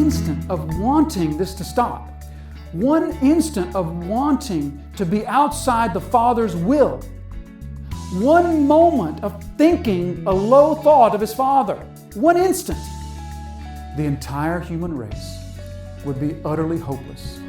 instant of wanting this to stop, one instant of wanting to be outside the Father's will, one moment of thinking a low thought of his Father, one instant, the entire human race would be utterly hopeless.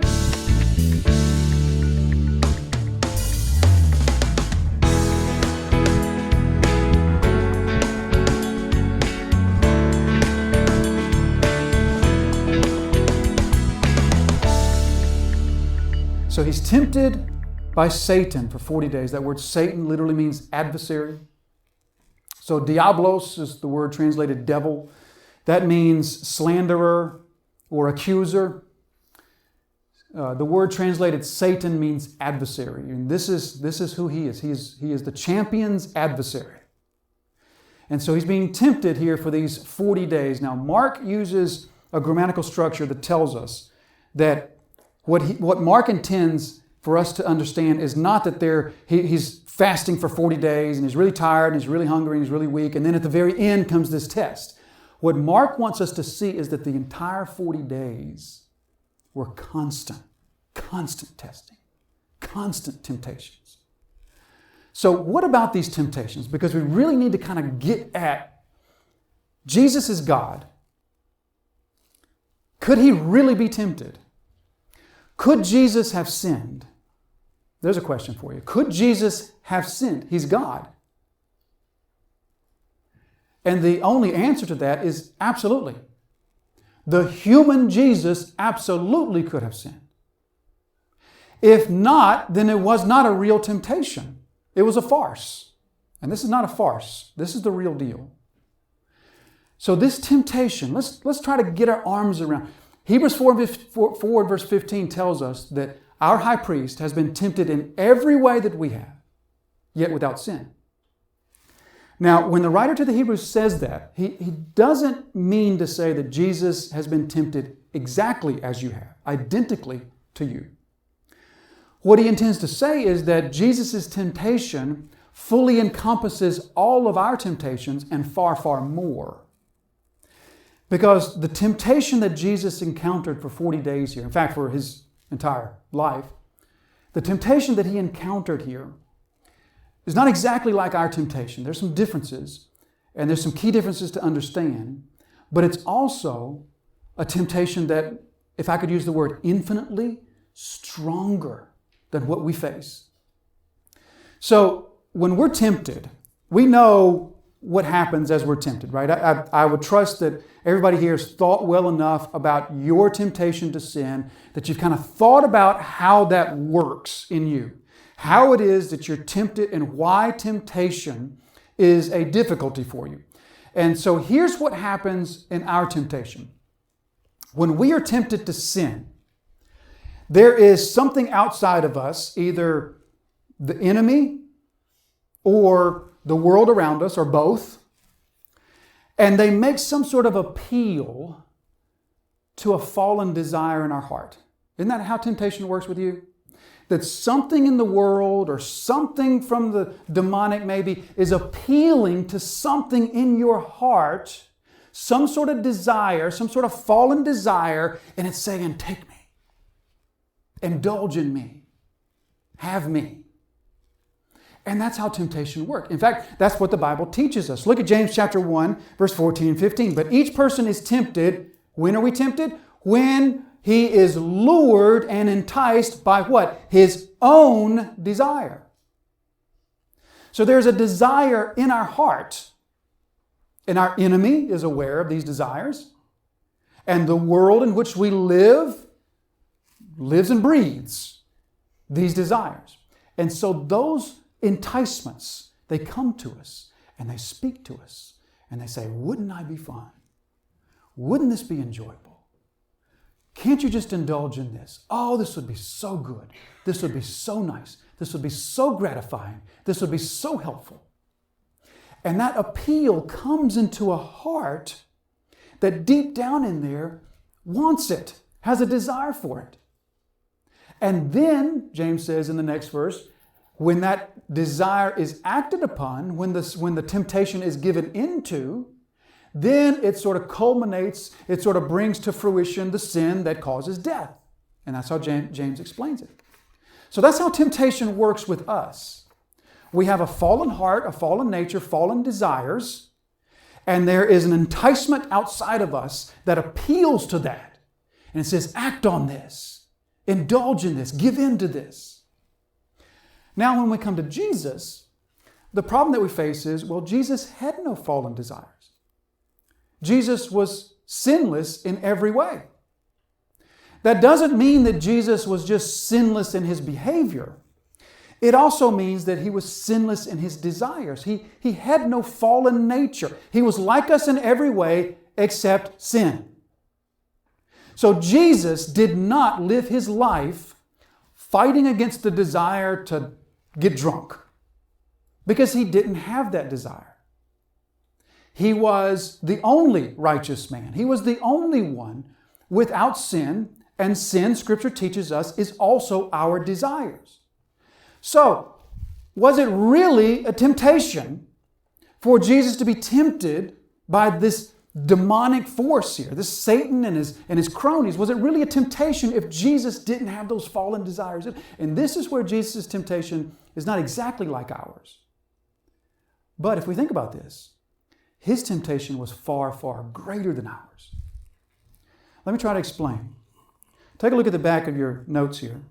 So he's tempted by Satan for 40 days. That word Satan literally means adversary. So diablos is the word translated devil. That means slanderer or accuser. The word translated Satan means adversary. And this is who he is. He is the champion's adversary. And so he's being tempted here for these 40 days. Now, Mark uses a grammatical structure that tells us that what Mark intends for us to understand is not that he's fasting for 40 days and he's really tired and he's really hungry and he's really weak, and then at the very end comes this test. What Mark wants us to see is that the entire 40 days were constant testing, constant temptations. So what about these temptations? Because we really need to kind of get at Jesus is God. Could he really be tempted? Could Jesus have sinned? There's a question for you. Could Jesus have sinned? He's God. And the only answer to that is absolutely. The human Jesus absolutely could have sinned. If not, then it was not a real temptation. It was a farce. And this is not a farce. This is the real deal. So this temptation, let's try to get our arms around. Hebrews 4 verse 15 tells us that our high priest has been tempted in every way that we have, yet without sin. Now, when the writer to the Hebrews says that, he doesn't mean to say that Jesus has been tempted exactly as you have, identically to you. What he intends to say is that Jesus' temptation fully encompasses all of our temptations and far, far more. Because the temptation that Jesus encountered for 40 days here, in fact, for his entire life, the temptation that he encountered here is not exactly like our temptation. There's some differences, and there's some key differences to understand, but it's also a temptation that, if I could use the word, infinitely stronger than what we face. So when we're tempted, we know what happens as we're tempted, right? I would trust that everybody here has thought well enough about your temptation to sin that you've kind of thought about how that works in you, how it is that you're tempted and why temptation is a difficulty for you. And so here's what happens in our temptation. When we are tempted to sin, there is something outside of us, either the enemy or the world around us, or both, and they make some sort of appeal to a fallen desire in our heart. Isn't that how temptation works with you? That something in the world or something from the demonic maybe is appealing to something in your heart, some sort of desire, some sort of fallen desire, and it's saying, take me, indulge in me, have me. And that's how temptation works. In fact, that's what the Bible teaches us. Look at James chapter 1, verse 14 and 15. But each person is tempted. When are we tempted? When he is lured and enticed by what? His own desire. So there's a desire in our heart. And our enemy is aware of these desires. And the world in which we lives and breathes these desires. And so those enticements, they come to us and they speak to us and they say, wouldn't I be fun? Wouldn't this be enjoyable? Can't you just indulge in this? Oh, this would be so good. This would be so nice. This would be so gratifying. This would be so helpful. And that appeal comes into a heart that deep down in there wants it, has a desire for it. And then, James says in the next verse, when that desire is acted upon, when the temptation is given into, then it sort of culminates, it sort of brings to fruition the sin that causes death. And that's how James explains it. So that's how temptation works with us. We have a fallen heart, a fallen nature, fallen desires, and there is an enticement outside of us that appeals to that. And it says, act on this, indulge in this, give in to this. Now, when we come to Jesus, the problem that we face is, well, Jesus had no fallen desires. Jesus was sinless in every way. That doesn't mean that Jesus was just sinless in his behavior. It also means that he was sinless in his desires. He had no fallen nature. He was like us in every way except sin. So Jesus did not live his life fighting against the desire to get drunk, because he didn't have that desire. He was the only righteous man. He was the only one without sin, and sin, Scripture teaches us, is also our desires. So, was it really a temptation for Jesus to be tempted by this demonic force here, this Satan and his cronies? Was it really a temptation if Jesus didn't have those fallen desires? And this is where Jesus' temptation is not exactly like ours. But if we think about this, his temptation was far, far greater than ours. Let me try to explain. Take a look at the back of your notes here.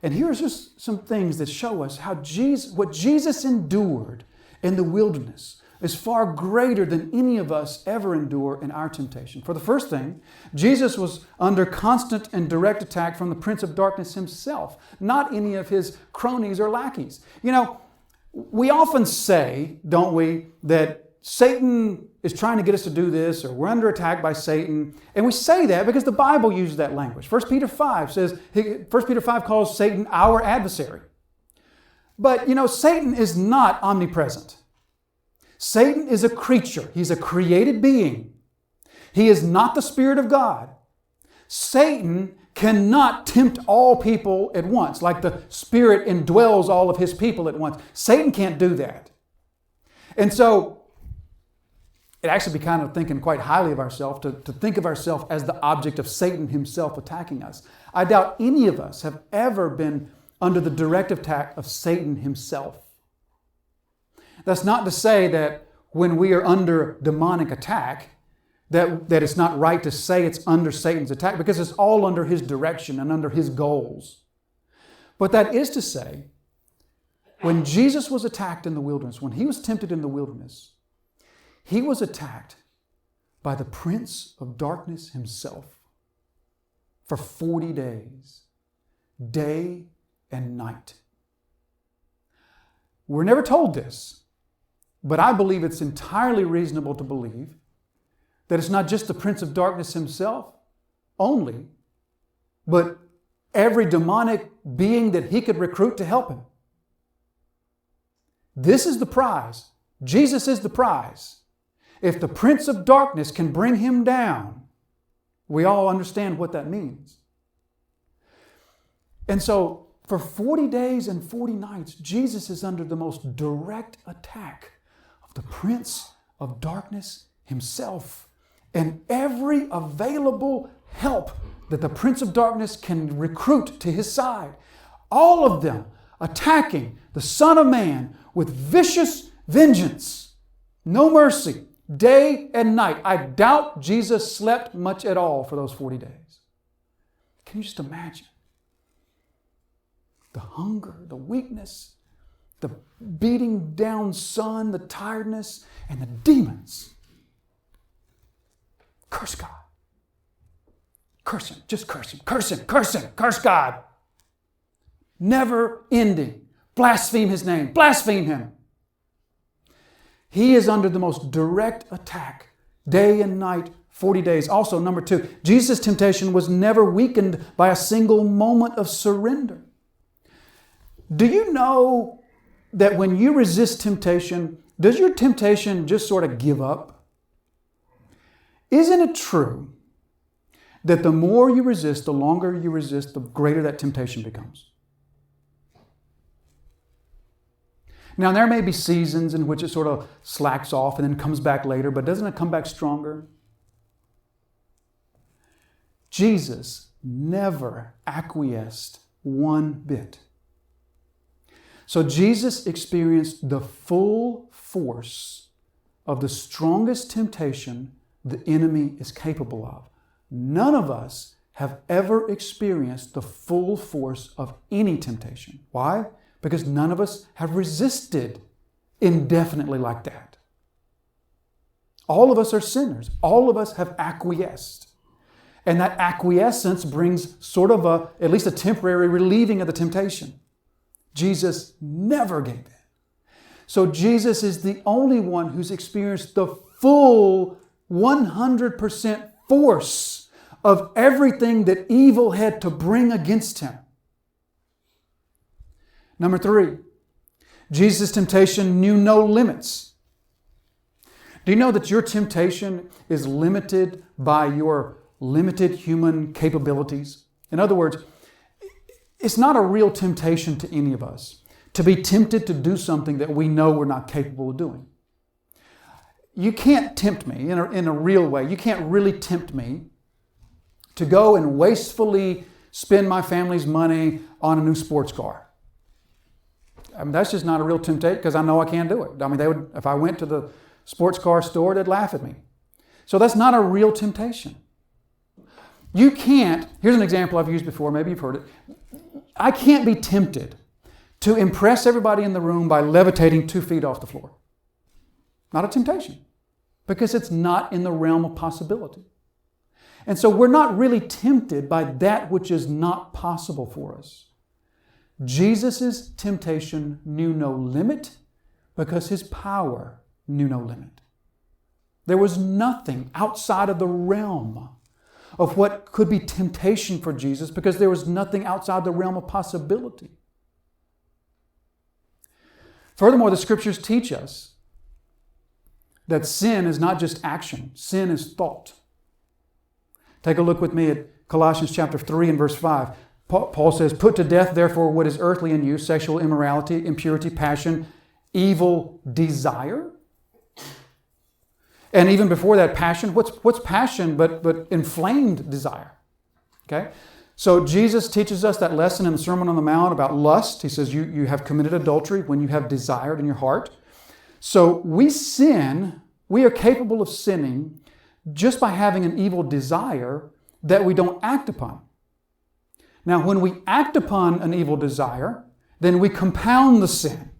And here's just some things that show us how what Jesus endured in the wilderness is far greater than any of us ever endure in our temptation. For the first thing, Jesus was under constant and direct attack from the Prince of Darkness himself, not any of his cronies or lackeys. You know, we often say, don't we, that Satan is trying to get us to do this, or we're under attack by Satan. And we say that because the Bible uses that language. 1 Peter 5 says, 1 Peter 5 calls Satan our adversary. But, you know, Satan is not omnipresent. Satan is a creature. He's a created being. He is not the Spirit of God. Satan cannot tempt all people at once, like the Spirit indwells all of his people at once. Satan can't do that. And so, it actually be kind of thinking quite highly of ourselves to think of ourselves as the object of Satan himself attacking us. I doubt any of us have ever been under the direct attack of Satan himself. That's not to say that when we are under demonic attack, that it's not right to say it's under Satan's attack, because it's all under his direction and under his goals. But that is to say, when Jesus was attacked in the wilderness, when he was tempted in the wilderness, he was attacked by the Prince of Darkness himself for 40 days, day and night. We're never told this, but I believe it's entirely reasonable to believe that it's not just the Prince of Darkness himself only, but every demonic being that he could recruit to help him. This is the prize. Jesus is the prize. If the Prince of Darkness can bring him down, we all understand what that means. And so, for 40 days and 40 nights, Jesus is under the most direct attack of the Prince of Darkness himself. And every available help that the Prince of Darkness can recruit to his side, all of them attacking the Son of Man with vicious vengeance, no mercy, day and night. I doubt Jesus slept much at all for those 40 days. Can you just imagine? The hunger, the weakness, the beating down sun, the tiredness, and the demons. Curse God. Curse him. Just curse him. Curse him. Curse him. Curse God. Never ending. Blaspheme his name. Blaspheme him. He is under the most direct attack, day and night, 40 days. Also, number 2, Jesus' temptation was never weakened by a single moment of surrender. Do you know that when you resist temptation, does your temptation just sort of give up? Isn't it true that the more you resist, the longer you resist, the greater that temptation becomes? Now, there may be seasons in which it sort of slacks off and then comes back later, but doesn't it come back stronger? Jesus never acquiesced one bit. So Jesus experienced the full force of the strongest temptation the enemy is capable of. None of us have ever experienced the full force of any temptation. Why? Because none of us have resisted indefinitely like that. All of us are sinners. All of us have acquiesced. And that acquiescence brings sort of at least a temporary relieving of the temptation. Jesus never gave in. So Jesus is the only one who's experienced the full 100% force of everything that evil had to bring against him. Number 3, Jesus' temptation knew no limits. Do you know that your temptation is limited by your limited human capabilities? In other words, it's not a real temptation to any of us to be tempted to do something that we know we're not capable of doing. You can't tempt me in a real way. You can't really tempt me to go and wastefully spend my family's money on a new sports car. I mean, that's just not a real temptation because I know I can't do it. I mean, if I went to the sports car store, they'd laugh at me. So that's not a real temptation. You can't, here's an example I've used before, maybe you've heard it. I can't be tempted to impress everybody in the room by levitating 2 feet off the floor. Not a temptation, because it's not in the realm of possibility. And so we're not really tempted by that which is not possible for us. Jesus' temptation knew no limit because his power knew no limit. There was nothing outside of the realm of what could be temptation for Jesus because there was nothing outside the realm of possibility. Furthermore, the Scriptures teach us that sin is not just action. Sin is thought. Take a look with me at Colossians chapter 3 and verse 5. Paul says, "Put to death, therefore, what is earthly in you, sexual immorality, impurity, passion, evil desire." And even before that, passion. What's passion but inflamed desire? Okay? So Jesus teaches us that lesson in the Sermon on the Mount about lust. He says you have committed adultery when you have desired in your heart. So we sin, we are capable of sinning just by having an evil desire that we don't act upon. Now, when we act upon an evil desire, then we compound the sin.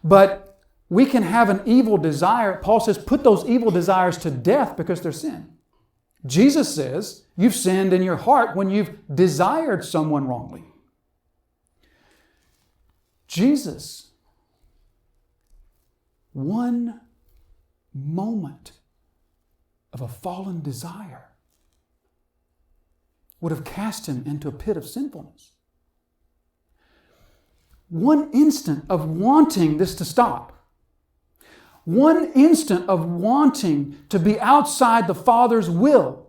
But we can have an evil desire. Paul says, put those evil desires to death because they're sin. Jesus says, you've sinned in your heart when you've desired someone wrongly. Jesus, one moment of a fallen desire would have cast him into a pit of sinfulness. One instant of wanting this to stop, one instant of wanting to be outside the Father's will,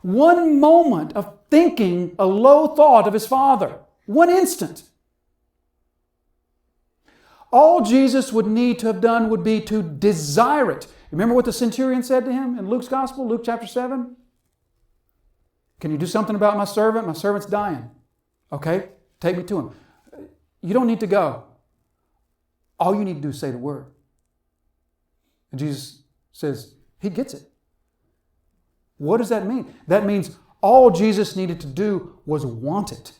one moment of thinking a low thought of his Father, one instant. All Jesus would need to have done would be to desire it. Remember what the centurion said to him in Luke's Gospel, Luke chapter 7? "Can you do something about my servant? My servant's dying." "Okay, take me to him." "You don't need to go. All you need to do is say the word." And Jesus says, he gets it. What does that mean? That means all Jesus needed to do was want it,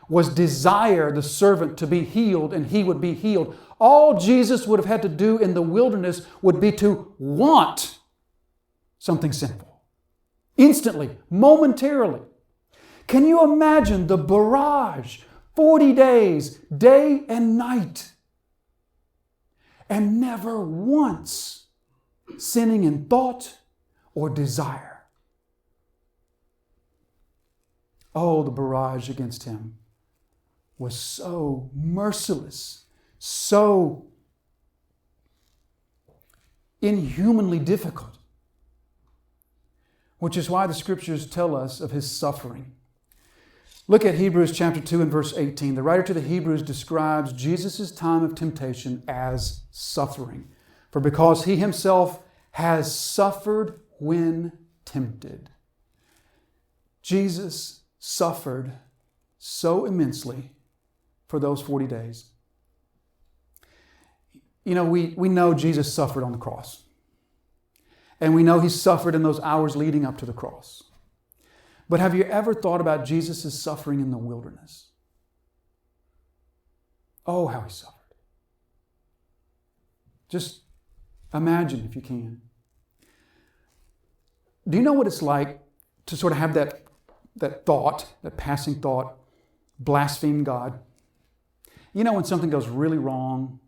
was desire the servant to be healed, and he would be healed. All Jesus would have had to do in the wilderness would be to want something sinful. Instantly, momentarily. Can you imagine the barrage, 40 days, day and night, and never once sinning in thought or desire? Oh, the barrage against him was so merciless, so inhumanly difficult, which is why the Scriptures tell us of his suffering. Look at Hebrews chapter 2 and verse 18. The writer to the Hebrews describes Jesus' time of temptation as suffering. For because he himself has suffered when tempted. Jesus suffered so immensely for those 40 days. You know, we know Jesus suffered on the cross. And we know he suffered in those hours leading up to the cross. But have you ever thought about Jesus' suffering in the wilderness? Oh, how he suffered. Just imagine if you can. Do you know what it's like to sort of have that thought, that passing thought, blaspheme God? You know when something goes really wrong,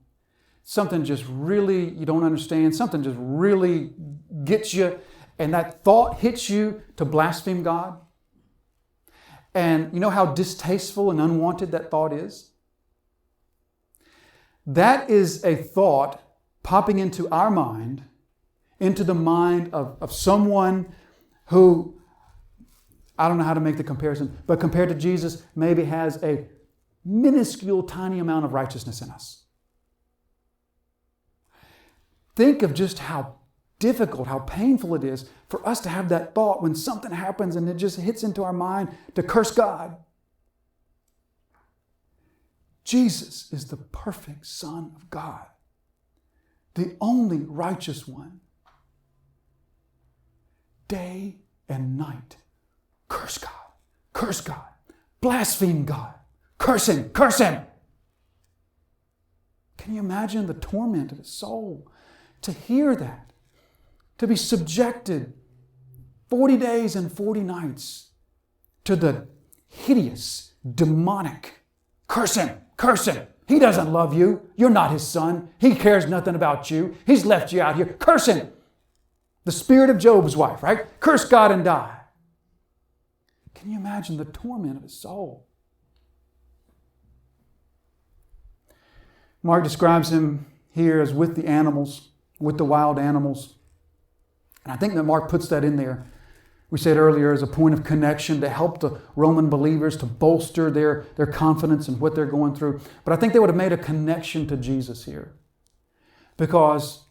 something just really you don't understand, something just really gets you, and that thought hits you to blaspheme God? And you know how distasteful and unwanted that thought is? That is a thought popping into our mind, into the mind of someone who, I don't know how to make the comparison, but compared to Jesus, maybe has a minuscule, tiny amount of righteousness in us. Think of just how difficult, how painful it is for us to have that thought when something happens and it just hits into our mind to curse God. Jesus is the perfect Son of God, the only righteous one. Day and night, curse God, blaspheme God, curse Him. Can you imagine the torment of his soul to hear that? To be subjected 40 days and 40 nights to the hideous, demonic, curse him. He doesn't love you. You're not his son. He cares nothing about you. He's left you out here. Curse him. The spirit of Job's wife, right? Curse God and die. Can you imagine the torment of his soul? Mark describes him here as with the animals, with the wild animals. And I think that Mark puts that in there, we said earlier, as a point of connection to help the Roman believers to bolster their confidence in what they're going through. But I think they would have made a connection to Jesus here, because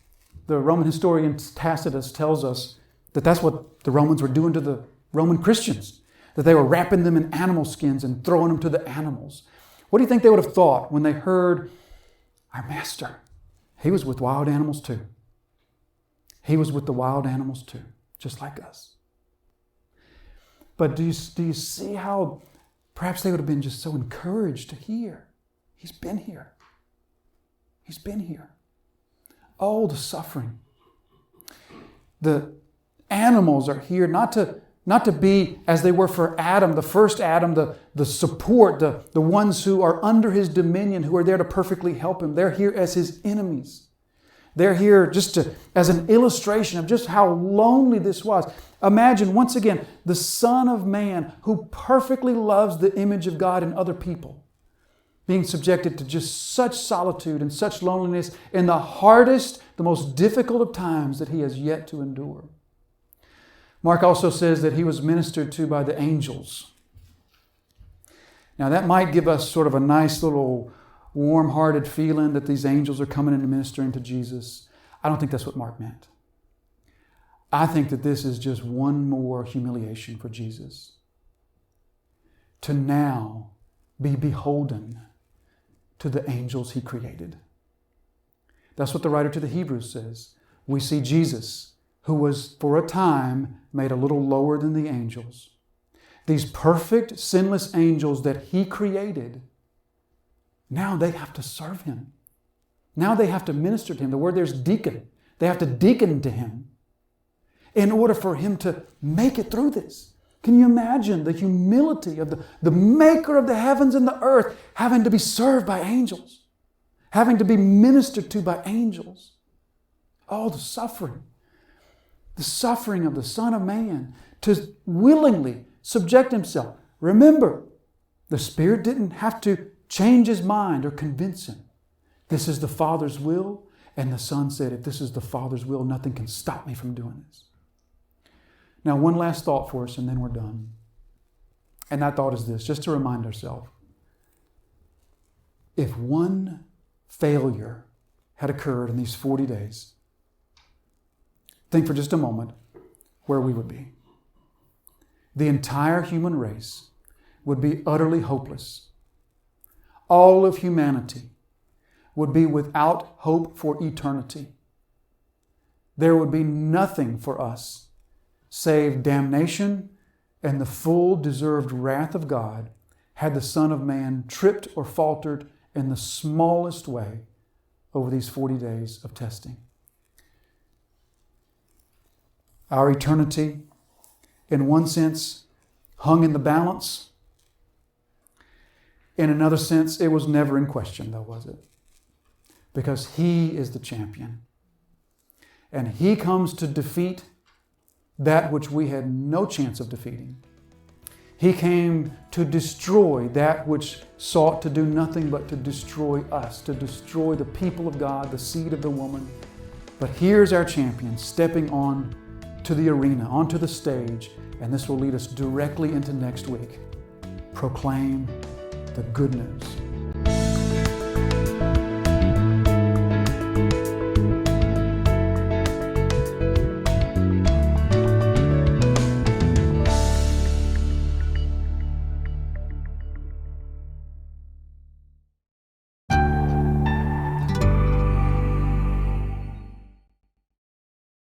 the Roman historian Tacitus tells us that that's what the Romans were doing to the Roman Christians, that they were wrapping them in animal skins and throwing them to the animals. What do you think they would have thought when they heard, our master, he was with wild animals too. He was with the wild animals too, just like us. But do you see how perhaps they would have been just so encouraged to hear? He's been here. He's been here. Oh, the suffering. The animals are here not to be as they were for Adam, the first Adam, the support, the ones who are under his dominion, who are there to perfectly help him. They're here as his enemies. They're here just as an illustration of just how lonely this was. Imagine, once again, the Son of Man who perfectly loves the image of God in other people, being subjected to just such solitude and such loneliness in the hardest, the most difficult of times that he has yet to endure. Mark also says that he was ministered to by the angels. Now that might give us sort of a nice little warm-hearted feeling that these angels are coming in and ministering to Jesus. I don't think that's what Mark meant. I think that this is just one more humiliation for Jesus, to now be beholden to the angels he created. That's what the writer to the Hebrews says. We see Jesus, who was for a time made a little lower than the angels. These perfect, sinless angels that he created, now they have to serve him. Now they have to minister to him. The word there's deacon. They have to deacon to him in order for him to make it through this. Can you imagine the humility of the maker of the heavens and the earth having to be served by angels, having to be ministered to by angels? Oh, the suffering of the Son of Man to willingly subject himself. Remember, the Spirit didn't have to change his mind or convince him. This is the Father's will. And the Son said, if this is the Father's will, nothing can stop me from doing this. Now, one last thought for us, and then we're done. And that thought is this, just to remind ourselves. If one failure had occurred in these 40 days, think for just a moment where we would be. The entire human race would be utterly hopeless. All of humanity would be without hope for eternity. There would be nothing for us save damnation and the full deserved wrath of God had the Son of Man tripped or faltered in the smallest way over these 40 days of testing. Our eternity, in one sense, hung in the balance. In another sense, it was never in question, though, was it? Because He is the champion. And He comes to defeat that which we had no chance of defeating. He came to destroy that which sought to do nothing but to destroy us, to destroy the people of God, the seed of the woman. But here's our champion stepping on to the arena, onto the stage, and this will lead us directly into next week. Proclaim the good news.